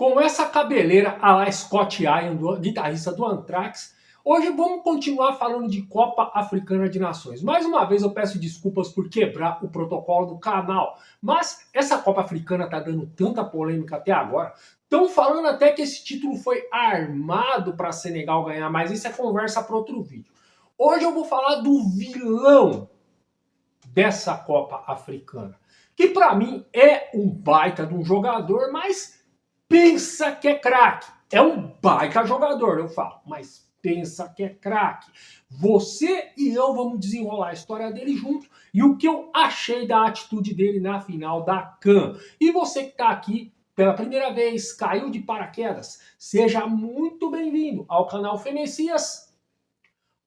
Com essa cabeleira a la Scott Ian, guitarrista do Anthrax, hoje vamos continuar falando de Copa Africana de Nações. Mais uma vez eu peço desculpas por quebrar o protocolo do canal, mas essa Copa Africana tá dando tanta polêmica até agora. Estão falando até que esse título foi armado para Senegal ganhar, mas isso é conversa para outro vídeo. Hoje eu vou falar do vilão dessa Copa Africana, que para mim é um baita de um jogador, mas pensa que é craque. É um baita jogador, eu falo, mas pensa que é craque. Você e eu vamos desenrolar a história dele junto e o que eu achei da atitude dele na final da CAN. E você que está aqui pela primeira vez, caiu de paraquedas, seja muito bem-vindo ao canal Fenecias.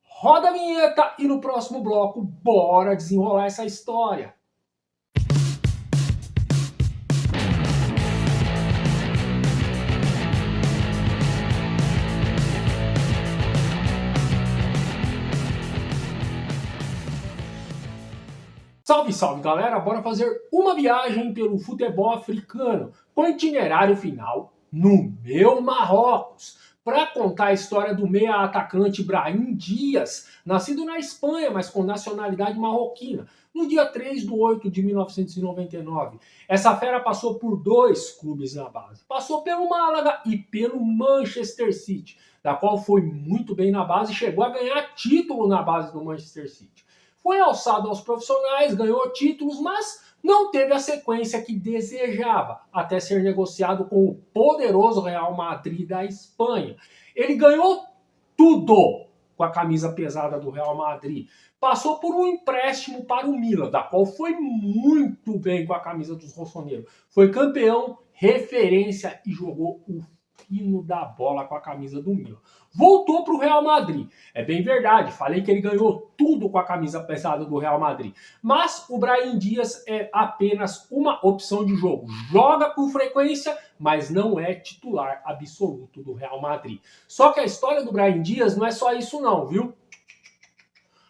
Roda a vinheta e no próximo bloco, bora desenrolar essa história. Salve, salve galera, bora fazer uma viagem pelo futebol africano com itinerário final no meu Marrocos, para contar a história do meia atacante Brahim Dias, nascido na Espanha, mas com nacionalidade marroquina, no dia 3 de 8 de 1999. Essa fera passou por dois clubes na base, passou pelo Málaga e pelo Manchester City, da qual foi muito bem na base e chegou a ganhar título na base do Manchester City. Foi alçado aos profissionais, ganhou títulos, mas não teve a sequência que desejava, até ser negociado com o poderoso Real Madrid da Espanha. Ele ganhou tudo com a camisa pesada do Real Madrid. Passou por um empréstimo para o Milan, da qual foi muito bem com a camisa dos rossoneiros. Foi campeão, referência e jogou o fino da bola com a camisa do Milan. Voltou para o Real Madrid. É bem verdade, falei que ele ganhou tudo com a camisa pesada do Real Madrid. Mas o Brahim Dias é apenas uma opção de jogo. Joga com frequência, mas não é titular absoluto do Real Madrid. Só que a história do Brahim Dias não é só isso não, viu?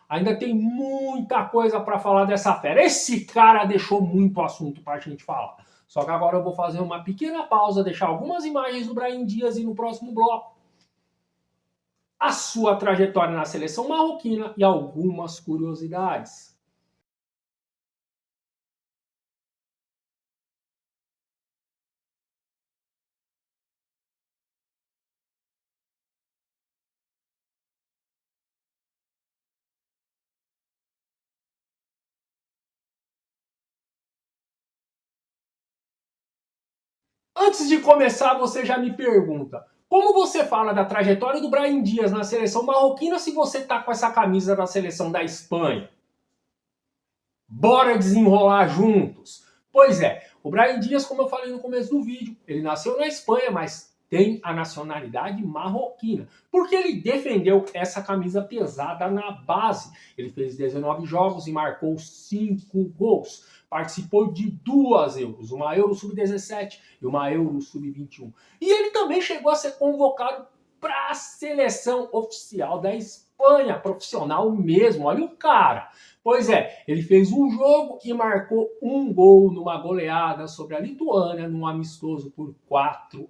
Ainda tem muita coisa para falar dessa fera. Esse cara deixou muito assunto para a gente falar. Só que agora eu vou fazer uma pequena pausa, deixar algumas imagens do Brahim Dias e no próximo bloco a sua trajetória na seleção marroquina e algumas curiosidades. Antes de começar, você já me pergunta, como você fala da trajetória do Brahim Dias na seleção marroquina se você está com essa camisa da seleção da Espanha? Bora desenrolar juntos! Pois é, o Brahim Dias, como eu falei no começo do vídeo, ele nasceu na Espanha, mas tem a nacionalidade marroquina, porque ele defendeu essa camisa pesada na base. Ele fez 19 jogos e marcou 5 gols. Participou de 2 Euros, uma Euro Sub-17 e uma Euro Sub-21. E ele também chegou a ser convocado para a seleção oficial da Espanha, profissional mesmo, olha o cara. Pois é, ele fez um jogo e marcou 1 gol numa goleada sobre a Lituânia, num amistoso por 4-0.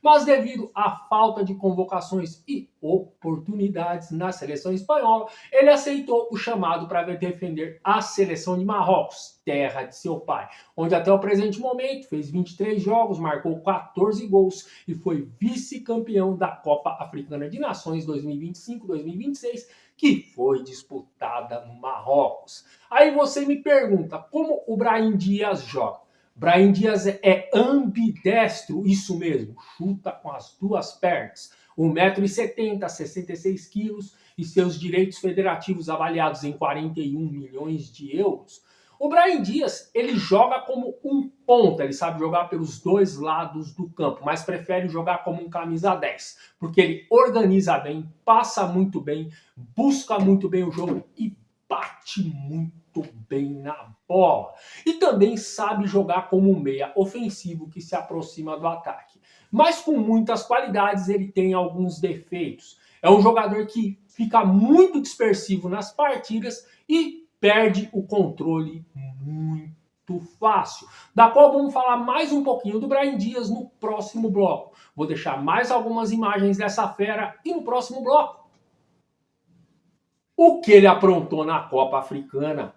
Mas devido à falta de convocações e oportunidades na seleção espanhola, ele aceitou o chamado para defender a seleção de Marrocos, terra de seu pai, onde até o presente momento fez 23 jogos, marcou 14 gols e foi vice-campeão da Copa Africana de Nações 2025-2026, que foi disputada no Marrocos. Aí você me pergunta, como o Brahim Dias joga? Brahim Dias é ambidestro, isso mesmo, chuta com as duas pernas. 1,70 m, 66 quilos e seus direitos federativos avaliados em 41 milhões de euros. O Brahim Dias, ele joga como um ponta, ele sabe jogar pelos dois lados do campo, mas prefere jogar como um camisa 10, porque ele organiza bem, passa muito bem, busca muito bem o jogo e bate muito bem na bola. E também sabe jogar como um meia ofensivo que se aproxima do ataque. Mas com muitas qualidades, ele tem alguns defeitos. É um jogador que fica muito dispersivo nas partidas e perde o controle muito muito fácil, da qual vamos falar mais um pouquinho do Brahim Dias no próximo bloco. Vou deixar mais algumas imagens dessa fera e no próximo bloco, o que ele aprontou na Copa Africana.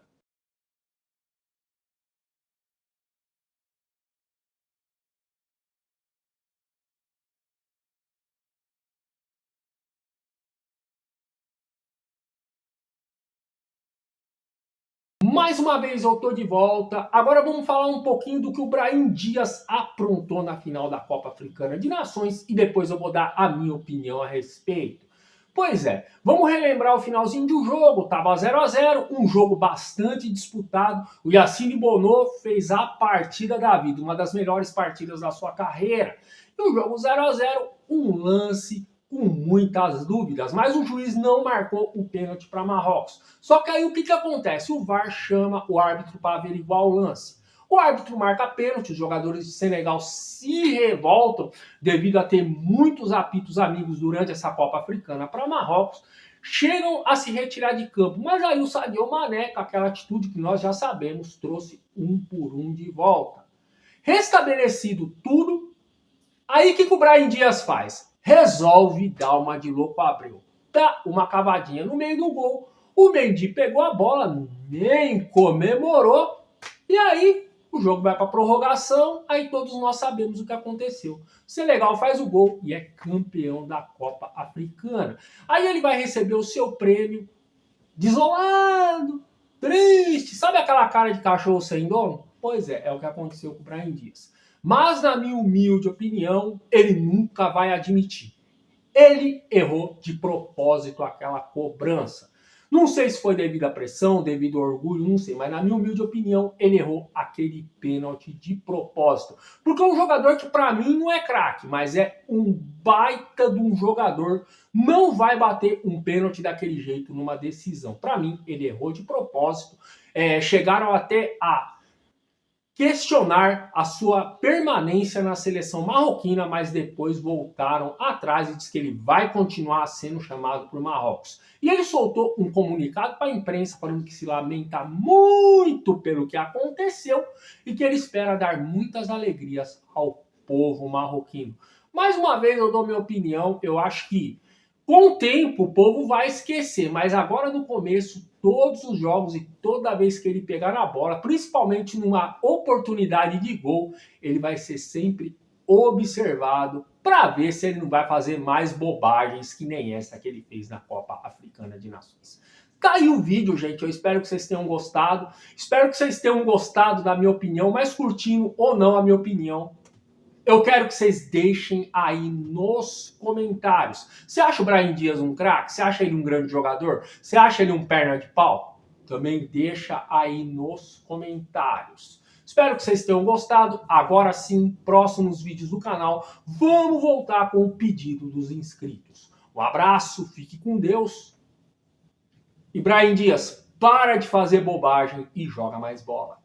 Mais uma vez eu tô de volta. Agora vamos falar um pouquinho do que o Brahim Dias aprontou na final da Copa Africana de Nações e depois eu vou dar a minha opinião a respeito. Pois é, vamos relembrar o finalzinho do jogo. Tava 0-0, um jogo bastante disputado. O Yassine Bono fez a partida da vida, uma das melhores partidas da sua carreira. E o jogo 0-0, um lance com muitas dúvidas, mas o juiz não marcou o pênalti para Marrocos. Só que aí o que acontece? O VAR chama o árbitro para averiguar o lance. O árbitro marca pênalti, os jogadores de Senegal se revoltam devido a ter muitos apitos amigos durante essa Copa Africana para Marrocos, chegam a se retirar de campo, mas aí o Sadio Mané, com aquela atitude que nós já sabemos, trouxe 1 por 1 de volta. Restabelecido tudo, aí o que o Brahim Dias faz? Resolve dar uma de louco Abreu. Dá uma cavadinha no meio do gol. O Mendy pegou a bola, nem comemorou. E aí o jogo vai para prorrogação. Aí todos nós sabemos o que aconteceu. O Senegal faz o gol e é campeão da Copa Africana. Aí ele vai receber o seu prêmio desolado, triste. Sabe aquela cara de cachorro sem dono? Pois é o que aconteceu com o Brahim Dias. Mas, na minha humilde opinião, ele nunca vai admitir. Ele errou de propósito aquela cobrança. Não sei se foi devido à pressão, devido ao orgulho, não sei. Mas, na minha humilde opinião, ele errou aquele pênalti de propósito. Porque é um jogador que, para mim, não é craque, mas é um baita de um jogador. Não vai bater um pênalti daquele jeito numa decisão. Para mim, ele errou de propósito. Chegaram até a questionar a sua permanência na seleção marroquina, mas depois voltaram atrás e diz que ele vai continuar sendo chamado por Marrocos. E ele soltou um comunicado para a imprensa falando que se lamenta muito pelo que aconteceu e que ele espera dar muitas alegrias ao povo marroquino. Mais uma vez eu dou minha opinião, eu acho que com o tempo o povo vai esquecer, mas agora no começo, todos os jogos e toda vez que ele pegar na bola, principalmente numa oportunidade de gol, ele vai ser sempre observado para ver se ele não vai fazer mais bobagens que nem essa que ele fez na Copa Africana de Nações. Tá aí o vídeo, gente. Eu espero que vocês tenham gostado. Espero que vocês tenham gostado da minha opinião, mas curtindo ou não a minha opinião, eu quero que vocês deixem aí nos comentários. Você acha o Brahim Dias um craque? Você acha ele um grande jogador? Você acha ele um perna de pau? Também deixa aí nos comentários. Espero que vocês tenham gostado. Agora sim, próximos vídeos do canal, vamos voltar com o pedido dos inscritos. Um abraço, fique com Deus. E Brahim Dias, para de fazer bobagem e joga mais bola.